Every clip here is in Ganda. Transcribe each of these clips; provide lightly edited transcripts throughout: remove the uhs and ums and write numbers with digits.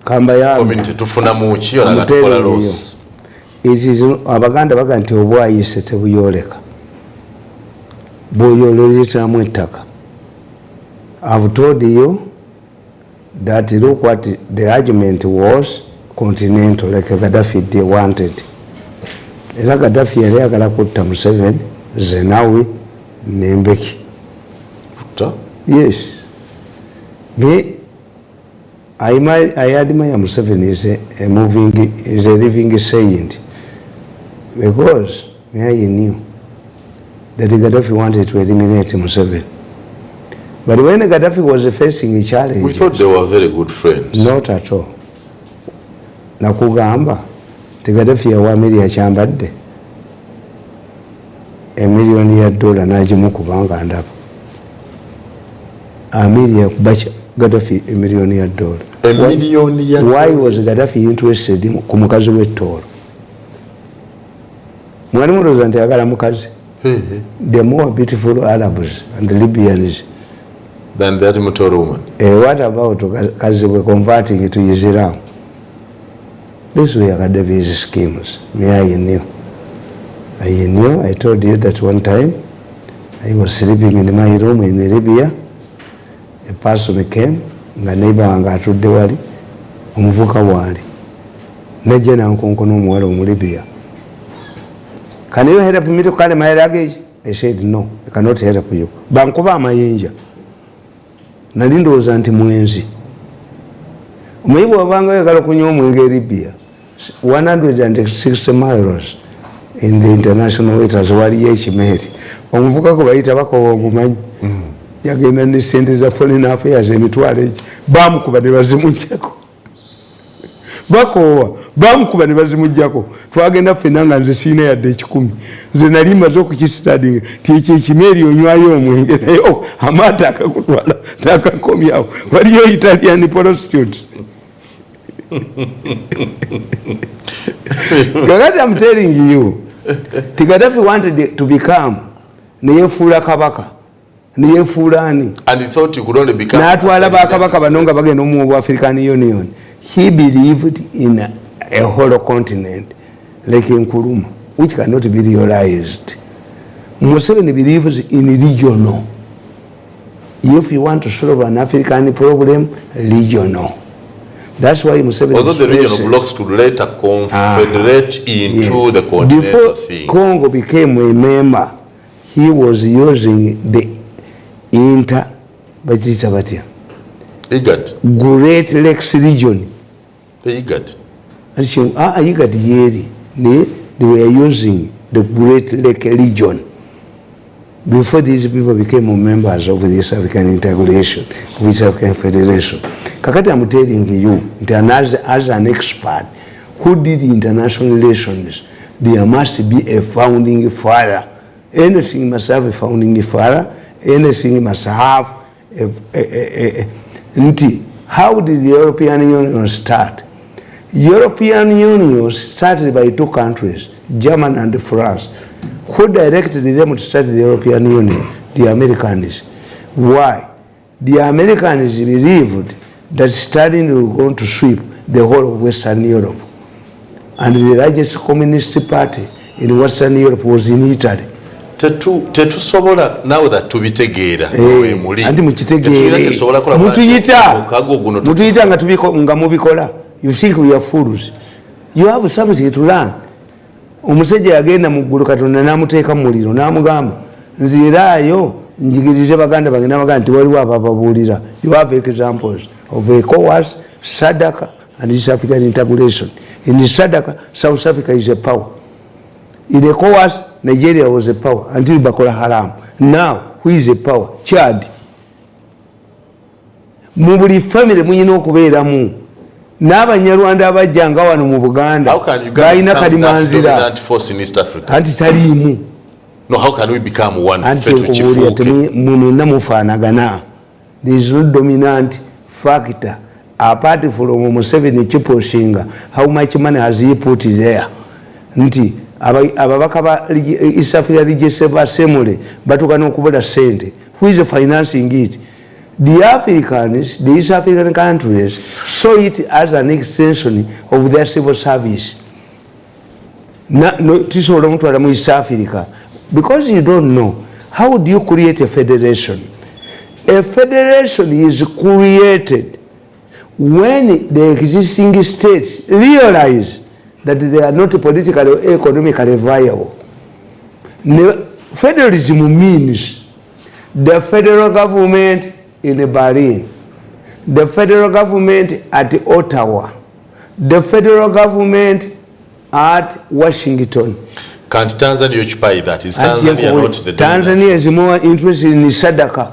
kamba ya community tufuna muchi olaga tukola loss abaganda baga nti obwayise tebuyoleka buyoleza mu ettaka. I've told you that look what the argument was continental, like Gaddafi they wanted. Era Gaddafi yali agala kutta Museveni, Zenawi, Nembeki. Yes. I admire Museveni is a living saint because he knew that Gaddafi wanted to eliminate Museveni. But when Gaddafi was facing a challenge, we thought they were very good friends. Not at all. Nakugamba, the Gaddafi awamiri achambadde $1 million najimu kubanga ndaba. Amiri kubacha Gaddafi $1 million. $1 million. Why was Gaddafi interested in kumukazi w'ettoro? Mwali muloza nti agala mukazi. The more beautiful Arabs and Libyans than that Mutoro woman. What about kazi we converting it to Islam? This way Gaddafi's schemes. I knew. I told you that one time I was sleeping in my room in Libya. A person came, nga neighbor wanga atudde wali, omuvuka wali. Nejje na nkonkono omuwala mu Libya. Can you help me to carry my luggage? I said no, I cannot help you. Bankuba amayinja. Nali ndowooza nti mwenzi. Omuyibu wabanga oyagala okunywa omwenge e Libya 160 miles in the international waters waliyo ekimeeri. Omuvuka gwe bayita bakowa omumanyi. Yagenda ne ssente za foreign affairs emitwalo egi bamukuba ne bazimujjako. Bakowa bamukuba ne bazimujjako. Twagenda ffenna nga nze siina yadde 10. Nze nali maze okukistudinga ti ekyo ekimeeri onywayo omwenge naye amaato akakutwala nakakomyawo. Waliyo Italian prostitutes. Kakati I'm telling you, Gaddafi wanted to become neyefuula kabaka. And he thought he could only become. African Union. He believed in a whole continent, like in Nkrumah, which cannot be realized. Museveni believes in regional. If you want to solve an African problem, regional. That's why Museveni. Although the regional blocks could later confederate into the continental thing. Before Congo became a member, he was using the IGAD. Great Lakes region. The IGAD. IGAD yeri. They were using the Great Lake region before these people became members of the East African Integration, East African Federation. Kakati, I'm telling you, as an expert who did international relations, there must be a founding father. Anything must have a founding father. Anything must have how did the European Union start? European Union started by 2 countries, Germany and France. Who directed them to start the European Union? The Americans. Why? The Americans believed that Stalin was going to sweep the whole of Western Europe. And the largest communist party in Western Europe was in Italy. Tetusobola now that tubitegeera muli anti mukitegeere mutuyita nga mubikola. You think we are fools. You have something to learn. Omusajja yagenda mu ggulu Katonda n'amuteeka mu muliro n'amugamba nziraayo njigirize baganda bange n'abaganda nti waliwo abababuulira. You have examples of ECOWAS, SADC and East African Integration. In SADC, South Africa is a power. In ECOWAS, Nigeria was a power until Boko Haram. Now, who is a power? Chad. Mu buli family muyina okubeeramu n'Abanyarwanda abajjanga wano mu Buganda balina kalimanzira anti taliimu. No, how can we become one? Mwenna mufaanagana. There is no dominant factor apart from Museveni chiposhinga. How much money has he put there? Nti ababaka ba East Africa Legislative Assembly batukana okubola sente. Who is financing it? The Africans, the East African countries, saw it as an extension of their civil service. No, East Africa. Because you don't know, how do you create a federation? A federation is created when the existing states realize that they are not politically or economically viable. Federalism means the federal government in Berlin, the federal government at Ottawa, the federal government at Washington. Can't Tanzania occupy that? Is Tanzania not the dominant? Tanzania is more interested in Sadaka.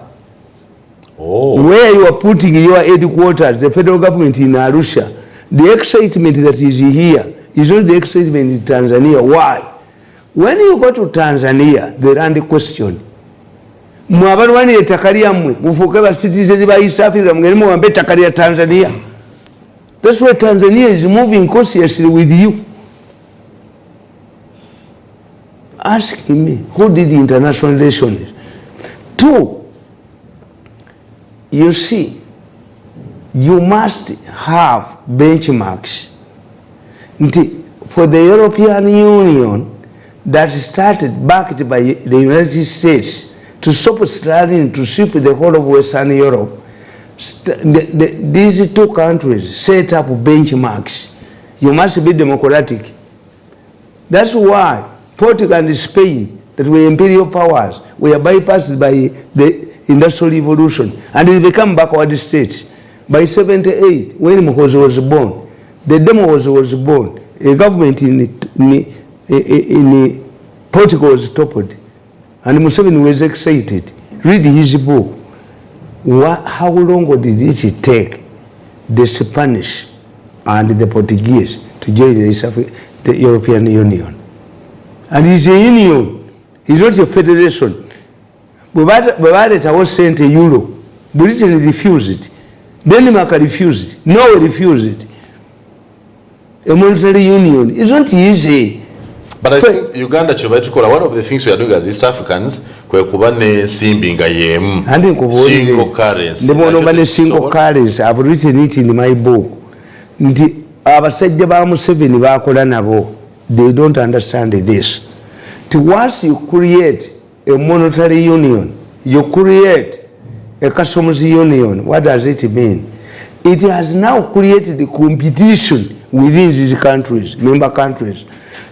Oh. Where you are putting your headquarters, the federal government in Arusha, the excitement that is here is not the excitement in Tanzania. Why? When you go to Tanzania, the land question. Mwabarwani etakaria mwe, mufukeba citizens ba East Africa, mgeni mwambe takaria Tanzania. That's why Tanzania is moving cautiously with you. Ask me, who did the international relations? 2, you see, you must have benchmarks. For the European Union that started backed by the United States to stop struggling to sweep the whole of Western Europe, these 2 countries set up benchmarks. You must be democratic. That's why Portugal and Spain, that were imperial powers, were bypassed by the Industrial Revolution and they become backward states. By 78, when Mhozi was born, the demo was born, a government in Portugal was toppled, and Museveni was excited. Read his book. How long did it take the Spanish and the Portuguese to join the European Union? And it's a union, it's not a federation. But was sent a euro. Britain refused it. Denmark refused it. Norway refused it. A monetary union is not easy. But I think Uganda, one of the things we are doing as East Africans, single currency. Single currency. I've written it in my book. They don't understand this. Once you create a monetary union, you create a customs union. What does it mean? It has now created the competition within these countries, member countries.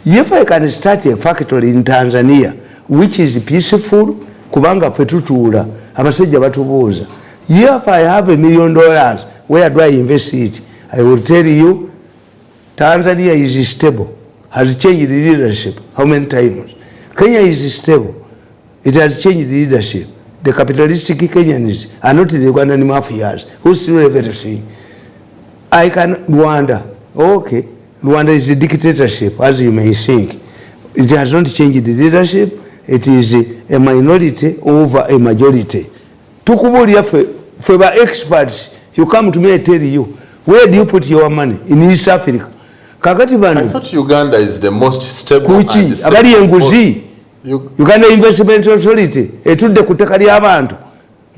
If I can start a factory in Tanzania, which is peaceful, kubanga fetutura, abasajja batubuuza. If I have $1 million, where do I invest it? I will tell you, Tanzania is stable, has changed the leadership. How many times? Kenya is stable. It has changed the leadership. The capitalistic Kenyans are not the Ugandan mafias who steal everything. Rwanda, okay, Rwanda is a dictatorship, as you may think. It has not changed the leadership. It is a minority over a majority. Tukuburia for experts, you come to me, I tell you, where do you put your money? In East Africa. I thought Uganda is the most stable and safe. Uganda Investment Authority etudde kutekali abantu.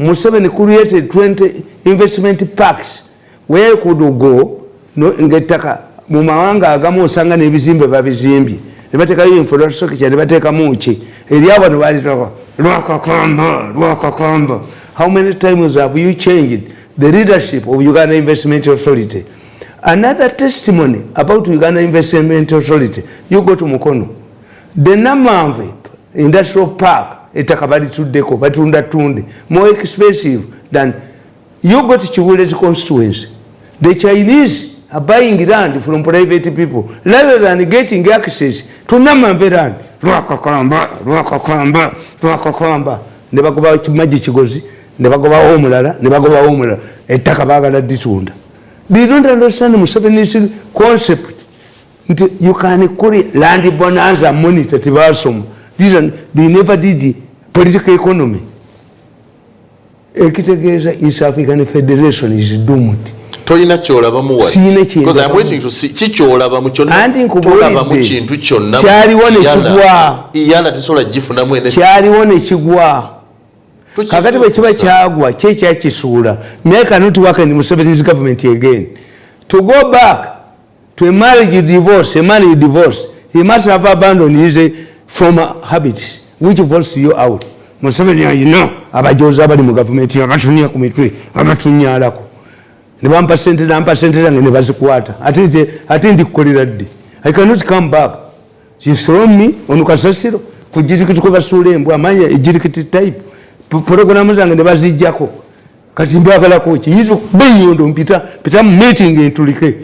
Museveni created 20 investment parks where you could go ngetaka mu mawanga agamu osanga n'ebizimbe babizimbye ne batekayo infrastructure ne bateka muki eri abantu balitaka lwakakamba. How many times have you changed the leadership of Uganda Investment Authority? Another testimony about Uganda Investment Authority, you go to Mukono, the Namamve industrial park etakabali tuddeko batunda tunde more expensive than you go to Chibule's constituency. The Chinese are buying land from private people rather than getting access to Namamve land. Rwakakamba ne bagoba kimaji kigozi ne bagoba omulala ettaka bagala ditunda. They don't understand Museveni's concept. You can create land bonanza monitor tibasomo. They never did the political economy. Ekitegeeza East African Federation is doomed. Toyina kyolaba muwa. Because I'm waiting to see kikyolaba mu kyonna. Tolaba mu kintu kyonna. Kyaliwo ne kigwa. Iyala tesola gifuna mwene. Kyaliwo ne kigwa. kakati bwekiba kyagwa kyekyakisuula naye cannot work in Museveni's government again. To go back to a marriage divorce, he must have abandoned his former habits which forced you out. Museveni, you know, abajoza abali mu government abatunya ku mitwe abatunyalako ne bampa sente zange ne bazikwata ate ndikukolera ddi. I cannot come back. You throw me on Kasasiro ku jirikiti ko basuula embwa amanya ejirikiti type programu zange ne bazijjako kati mbagala ko kiyizo beyondo mpita meeting entulike.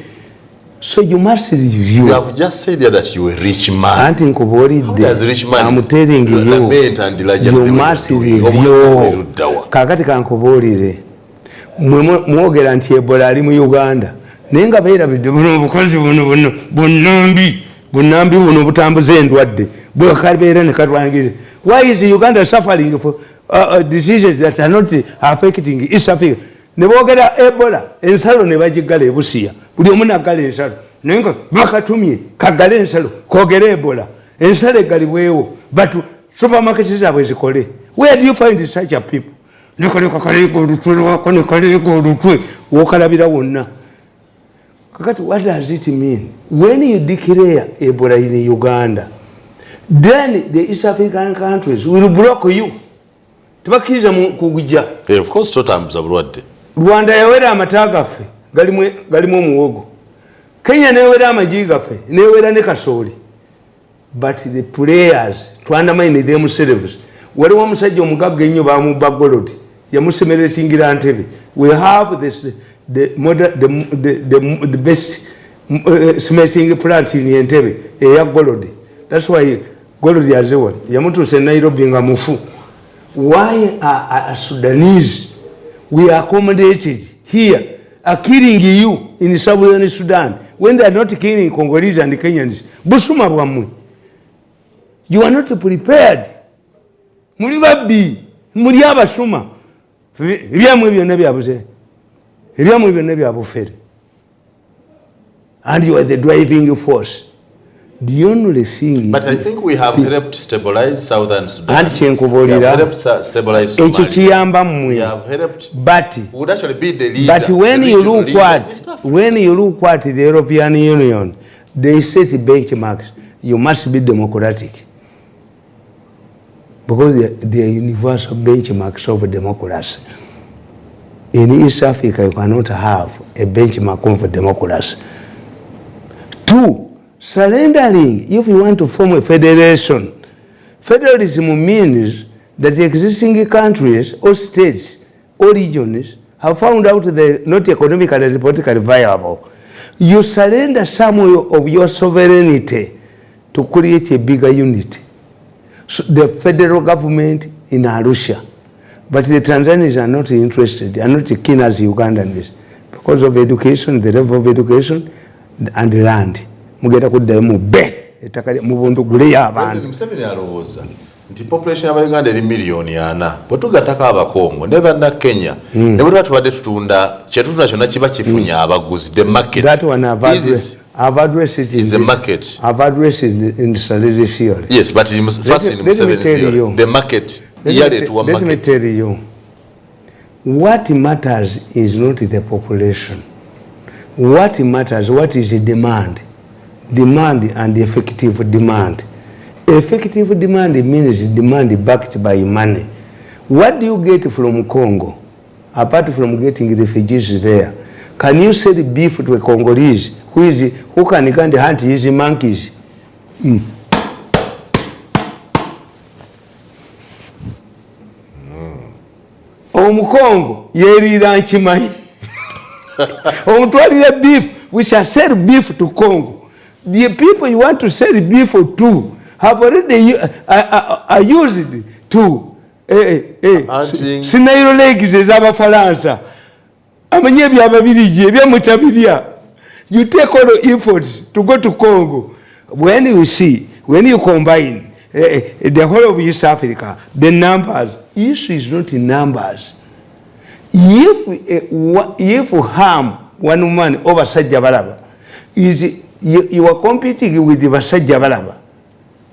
So you must review. You have just said that you are a rich man. Anti nkubuulidde. I'm telling you must review. Kakati kankubuulire mwogera nti Ebola ali mu Uganda naye nga beerabidde buno obukozi buno bunambi buno butambuza endwadde bwekabeera ne katwangire. Why is Uganda suffering for diseases that are not affecting East Africa? Ne boogera Ebola ensalo ne bagigala e Busia buli omu naggala ensalo naye nga bakatumye kaggala ensalo koogera Ebola ensalo egalibwewo but supermarket zaabwe zikole. Where do you find such a people? Wokalabira wonna. Kakati what does it mean? When you declare Ebola in Uganda, then the East African countries will block you. Tibakiriza kugija. Of course totambuza bulwadde. Rwanda yawera amata gaffe galimu omuwogo. Kenya newera amagi gaffe newera ne kasooli. But the players to undermine themselves. Waliwo omusajja omugagga ennyo bamubba golodi yamusemerera singira Ntebe. We have the best smelting plant in Entebbe eya golodi. That's why golodi yazewa yamutuuse Nairobi nga mufu. Why are Sudanese we are accommodated here are killing you in Southern Sudan when they are not killing Congolese and Kenyans? Busuma bwamwe. You are not prepared. Muri babbi muri abasuma byamwe byonna byabuze byamwe byonna byabufere and you are the driving force. The only thing but I think we have helped stabilize Southern Sudan and chenkubolira helped stabilize Somalia. Ekyo kiyamba mmwe. We have helped but would actually be the leader. But when you look what the European Union they set benchmarks, you must be democratic. Because they are universal benchmarks of democracy. In East Africa, you cannot have a benchmark of democracy. 2, surrendering, if you want to form a federation. Federalism means that the existing countries or states or regions have found out they're not economically and politically viable. You surrender some of your sovereignty to create a bigger unity. So the federal government in Arusha, but the Tanzanians are not interested, are not keen as Ugandans because of education, the level of education and land. Mugenda kuddayo mu be etakali mu buntu guleya abantu. Museveni alowooza nti population y'Abaganda eri miliyoni 4 bwe tugattako Abakongo ne banna Kenya ne bwe tubadde tutunda kyetutunda kyonna kiba kifunya abaguzi. The market that one I've addressed it is the market. I've addressed it in Strategy theory. Yes, but first in Museveni's theory, the market. Let me tell you, what matters is not the population. What matters, what is the demand? Demand and effective demand. Effective demand means demand backed by money. What do you get from Congo, apart from getting refugees there? Can you sell beef to a Congolese who can hunt his monkeys? Omukongo yerira nchimanyi. Omutwalira beef, we shall sell beef to Congo. The people you want to sell beef to have already are used to Sinairo legs ez'Abafalansa. Amanye eby'Ababirigi eby'Omutabirya. You take all the efforts to go to Congo. When you combine the whole of East Africa, the numbers, issue is not in numbers. If harm one man over Sajja Balaba, you are competing with the Sajja Balaba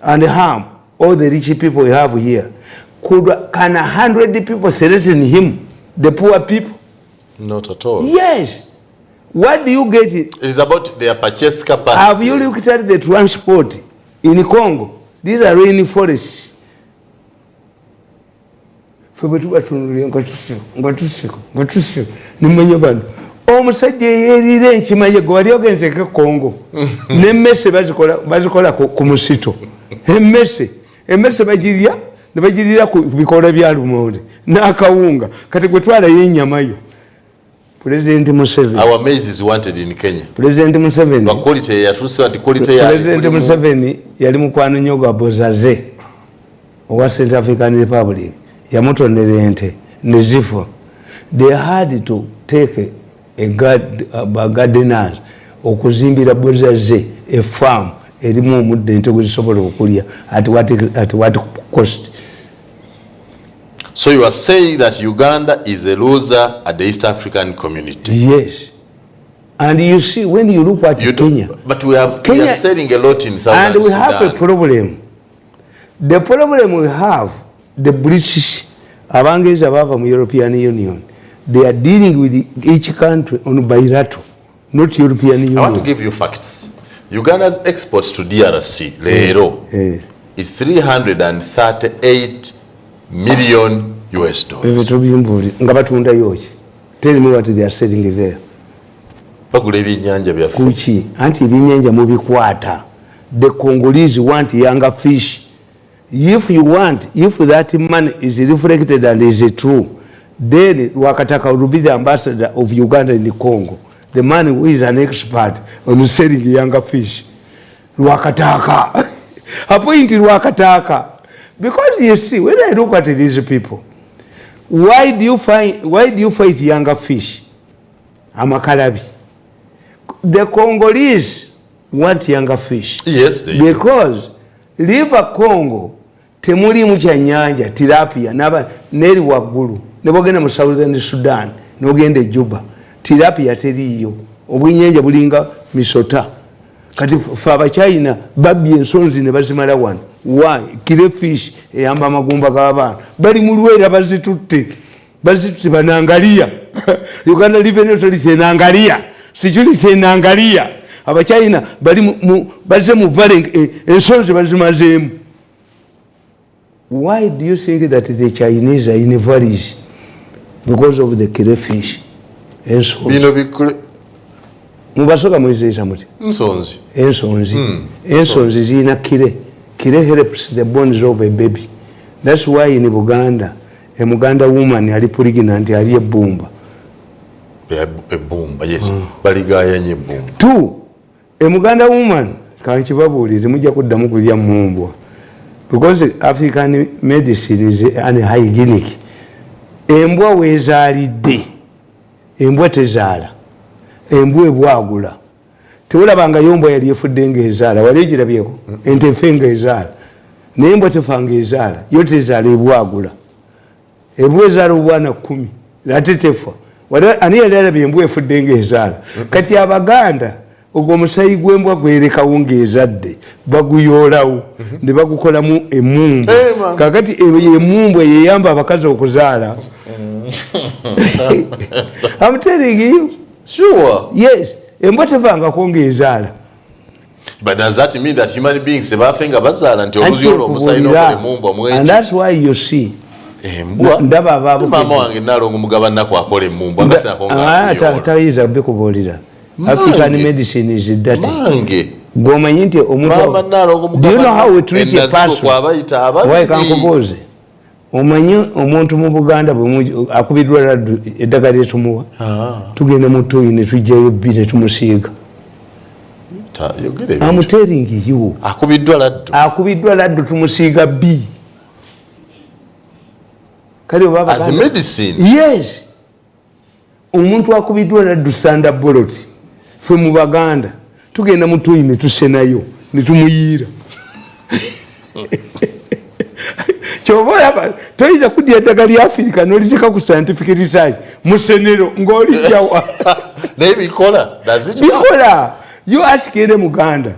and harm all the rich people you have here. can 100 people threaten him, the poor people? Not at all. Yes. What do you get? It is about their purchase capacity. Have you looked at the transport in Congo? These are rainforests. Omusajja yerira enkimanye gwali ogenzeke Congo n'emmese bazikola ku musito emmese bagirira ku bikola bya lumonde n'akawunga kati gwe twalayo ennyamayo. President Museveni. Our maize is wanted in Kenya. President Museveni. President Museveni yali mukwano nnyo gwa Bozaze owa Central African Republic yamutondera ente ne zifo. They had to take a gardeners okuzimbira Bozaze a farm erimu omudde ente gwe zisobola okulya at what cost. So you are saying that Uganda is a loser at the East African community? Yes. And you see, when you look at Kenya... But we are selling a lot in Southern Sudan. And we have Sudan. A problem. The problem we have, the British, Abangers above the European Union, they are dealing with each country on bilateral, not European Union. I want to give you facts. Uganda's exports to DRC, Lero, is $338 million US. Tell me what they are selling there. Kuchi, anti-binyanja mubikwata. The Congolese want younger fish. If that money is reflected and is true, then Wakataka will be the ambassador of Uganda in the Congo. The man who is an expert on selling younger fish. Wakataka. Appointed Wakataka. Because you see, when I look at these people, why do you fight younger fish? Amakalabi. The Congolese want younger fish. Yes, they do. Because River Congo, temuli mucha nyanja, tilapia, naba neri wagulu, nebogenda mu Southern Sudan, nogende Juba, tilapia teriyo, obunyenja bulinga misota. Kati faba China, babi ensonzi ne bazimala wano. Why? Kile fish, eyamba magumba g'abaana. Bali mu Luwera bazitutte banangalia. Uganda Revenue Authority enangalia. Security enangalia. Abachina bali baze mu vale ensonzi bazimazeemu. Why do you think that the Chinese are in valleys? Because of the kile fish. Ensonzi. Mubasoka mwezesa muti. Ensonzi. Ensonzi zina kile. Kile helps the bones of a baby. That's why in Uganda, a Muganda woman ali pregnant ali ebumba. A bumba, yes. Baligaya nye bumba. 2. A Muganda woman kanchibabulize mujja kuddamu kulya mumbwa. Because African medicine is unhygienic. Embwa wezaalidde. Embwa tezaala. Embwa ebwagula. Teulabanga yombwa yali efudde ng'ezaala wali egirabyeko ente efe ng'ezaala naye embwa tefanga ezaala yo tezaala ebwagula embwa ezaala obwana 10 ate tefa ani yali alabye embwa efudde ng'ezaala kati Abaganda ogwo omusayi gw'embwa gwerekawo ng'ezadde baguyoolawo ne bagukolamu emmumbu kakati emmumbu eyeyamba abakazi okuzaala. I'm telling you. Sure. Yes. But does that mean that human beings and that's why you see African medicine is dirty. Do you know how we treat a person? Why can't compose? Omuntu mu Buganda akubidwa laddu eddagala etumuwa tugenda mu toyi ne tujjayo bbi ne tumusiiga. I'm telling you. Akubidwa laddu tumusiiga bbi. As a medicine? Yes. Omuntu akubidwa laddu Thunderbolt ffe mu Baganda tugenda mu toyi ne tusenayo ne tumuyiira. Chovoya toiza kudya eddagala lya Africa n'oliteka ku scientific research musenero ng'olijjawa. Bikola. You ask ere Muganda.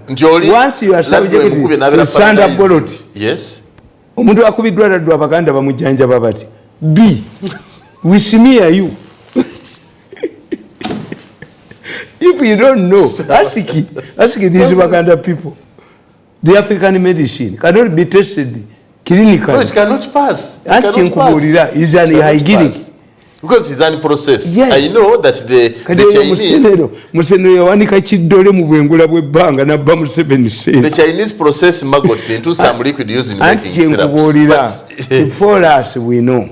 Once you are subject to Thunderbolt. Yes. omuntu akubiddwa laddu abaganda bamujjanjaba bati b we smear you if you don't know ask these Baganda people. The African medicine cannot be tested clinically. No, it cannot pass. Is an hygienic. Because it's an process. Yes. I know that the Chinese process maggots into some liquid used in making syrups. For us, we know.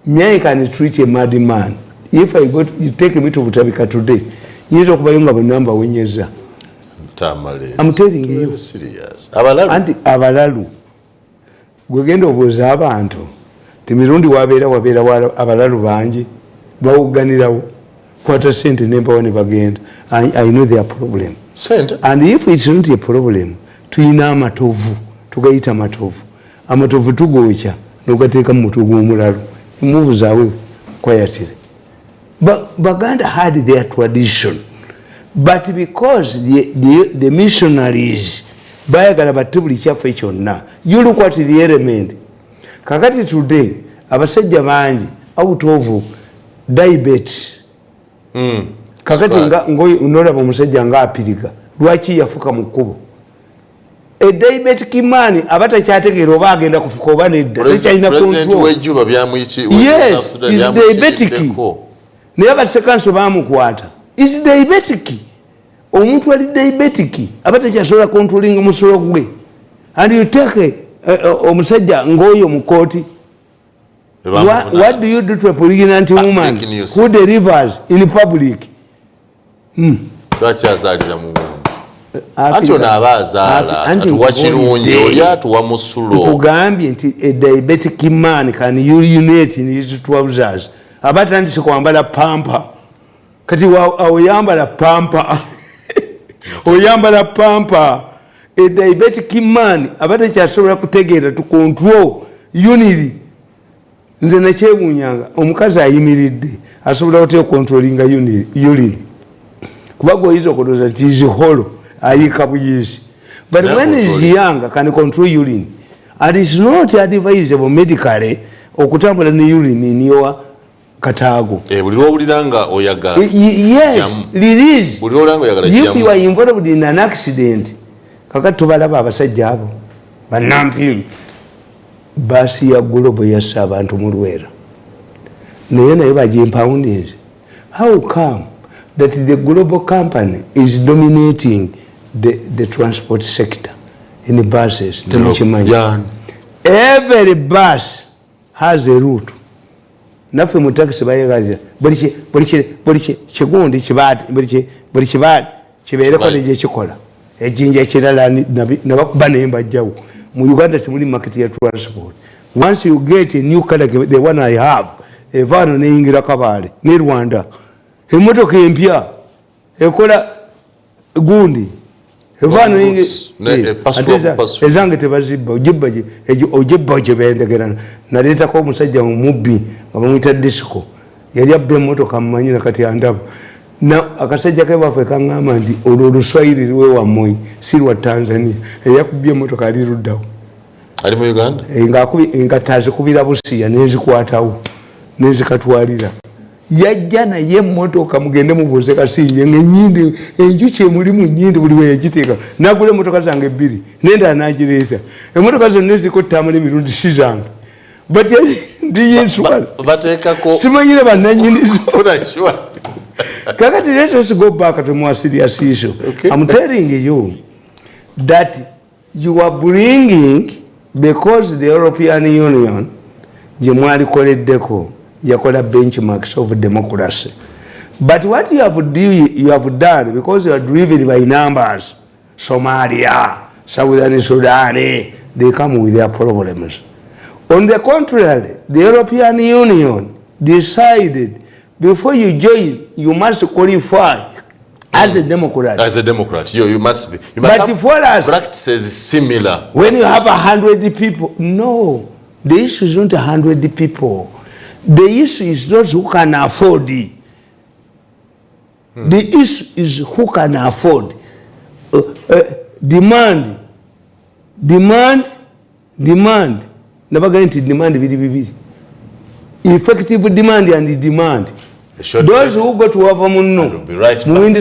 Me, I can treat a mad man. If you take me to Butabika today, you talk about a number when you're Tamale. I'm telling you. Serious. Abalalu. Gwegenda obuuza abantu timirundi wabeera abalalu bangi bawuganirawo kwata sente nembawo ne bagenda. I know their problem. Sente? And if it's not a problem, tuyina amatovu tugayita amatovu tugokya nogateeka mu mutwe gw'omulalu emuvu zaabwe kwayatire. Baganda had their tradition, but because the missionaries bayagala batte buli kyaffe kyonna, you look at the element. Kakati today abasajja bangi out of diabetes. Kakati ngoyo unolaba omusajja nga apirika lwaki yafuka mu kkubo. A diabetic man abatakyategeera oba agenda kufuka oba nedda tekyalina control. Yes, is diabetic. Naye abasekanso baamukwata is diabetic. Omuntu ali diabetic abatakyasobola controlling omusolo gwe, and you take omusajja ng'oyo mu kooti. What do you do to a pregnant woman who delivers in public? Ati onaba azaala atuwa kirungi oli atuwa musulo. Nkugambye nti a diabetic man can urinate in his trousers. Abatandise kwambala pampa kati oyambala pampa oyambala pampa. A diabetic man abatakyasobola kutegeera to control unity. Nze nakyebuunyanga omukazi ayimiridde asobola otya controllinga urine kuba gwoyinza okulowooza nti is hollow ayiika buyisi, but when is young can control urine, and it's not advisable medically okutambula ne urine niyowa kataago. Buli lwowulira nga oyagala. Yes, release. Buli lwowulira nga oyagala if you are involved in an accident. Kakati tubalaba abasajja abo bannampimu baasi ya Global yassa abantu mu Lwera naye naye bagimpoundinze. How come that the global company is dominating the transport sector in the buses? Every bus has a route. Naffe mu taxi bayegaza buli kigundi kibaati buli kibaati kibeereko negye kikola ejjinja ekirala nabakuba naye mbajjawo. Mu Uganda temuli market ya transport. Once you get a new car like the one I have, evaano neyingira Kabale ne Rwanda, emotoka empya ekola gundi evaano ezange tebazibba ojibba gyebendegera. Naleetako omusajja mumubbi nga bamuyita disco yali abba emotoka mumanyina kati andaba na akasajja ke baffe kaŋŋamba nti olwo oluswayiri luwe wammwe si lwa Tanzania. Eyakubye emotoka ali luddawo ali mu Uganda nga tazikubira Busiya nenzikukwatawo nenzikatwalira. Yajja naye emotoka mugende mubuuze Kasinje ng'ennyindi enjuki emulimu nnyindi buli we yagiteeka. Nagula emotoka zange 2 nenda nagireeta. Emotoka zonna eziko Tamale Mirundi Snr but ndiyinswala bateekako simanyire bannannyinizo. Kakati let us go back to more serious issue. Okay. I'm telling you that you are bringing, because the European Union jemwali koleddeko yakola benchmarks of democracy, but what you have done because you are driven by numbers. Somalia, Southern Sudan, they come with their problems. On the contrary, the European Union decided before you join, you must qualify as a Democrat. As a Democrat, you must be. You must but for us, practices similar. When you have 100 people, no, the issue is not 100 people. The issue is those who can afford it. The issue is who can afford. Demand. nabagaye nti demand biri bibiri, effective demand and demand. Those who go to have a munno